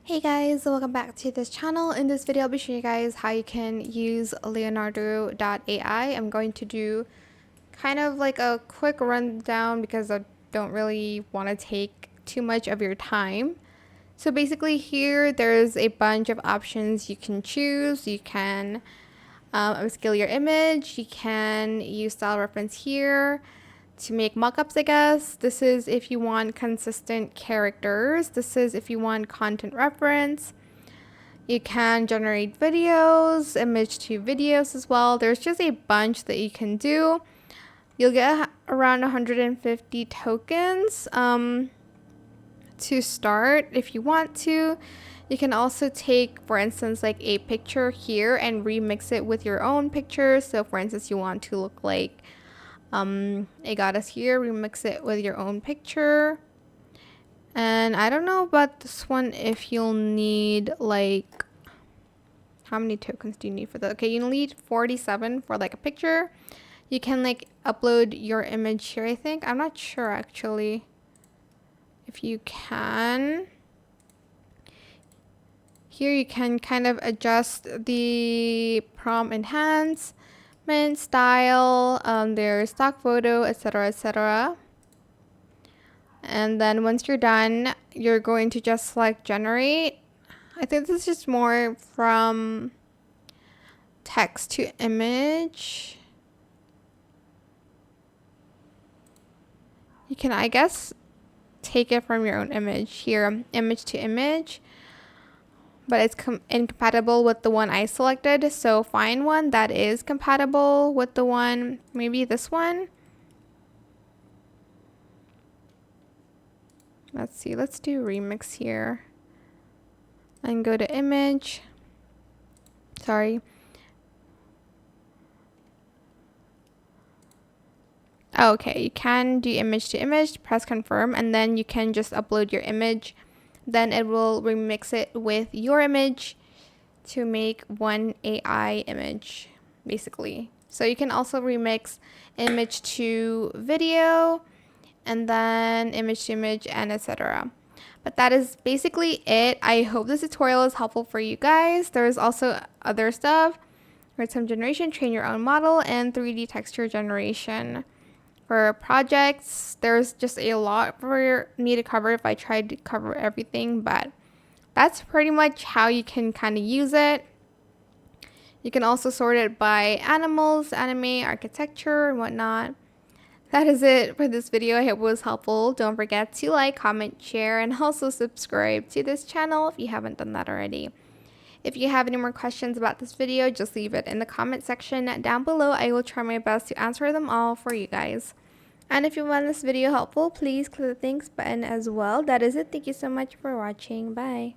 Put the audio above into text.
Hey guys, welcome back to this channel. In this video, I'll be showing you guys how you can use Leonardo AI. I'm going to do kind of like a quick rundown because I don't really want to take too much of your time. So basically here, there's a bunch of options you can choose. You can upscale your image. You can use style reference here to make mockups, I guess. This is if you want consistent characters. This is if you want content reference. You can generate videos, image to videos as well. There's just a bunch that you can do. You'll get around 150 tokens to start if you want to. You can also take, for instance, like a picture here and remix it with your own picture. So for instance, you want to look like a goddess here, remix it with your own picture. And I don't know about this one if you'll need like, how many tokens do you need for that? Okay, you need 47 for like a picture. You can like upload your image here, I think. I'm not sure actually if you can. Here you can kind of adjust the prompt enhancement style, their stock photo, etc, etc. And then once you're done, you're going to just select generate. I think this is just more from text to image. You can, I guess, take it from your own image here, image to image, but it's incompatible with the one I selected. So find one that is compatible with the one, maybe this one. Let's see, let's do remix here and go to image. Sorry. Okay, you can do image to image, press confirm, and then you can just upload your image. Then it will remix it with your image to make one AI image, basically. So you can also remix image to video, and then image to image, and etc. But that is basically it. I hope this tutorial is helpful for you guys. There's also other stuff, rhythm generation, train your own model, and 3D texture generation. For projects, there's just a lot for me to cover if I tried to cover everything, but that's pretty much how you can kind of use it. You can also sort it by animals, anime, architecture, and whatnot. That is it for this video. I hope it was helpful. Don't forget to like, comment, share, and also subscribe to this channel if you haven't done that already. If you have any more questions about this video, just leave it in the comment section down below. I will try my best to answer them all for you guys. And if you found this video helpful, please click the thanks button as well. That is it. Thank you so much for watching. Bye.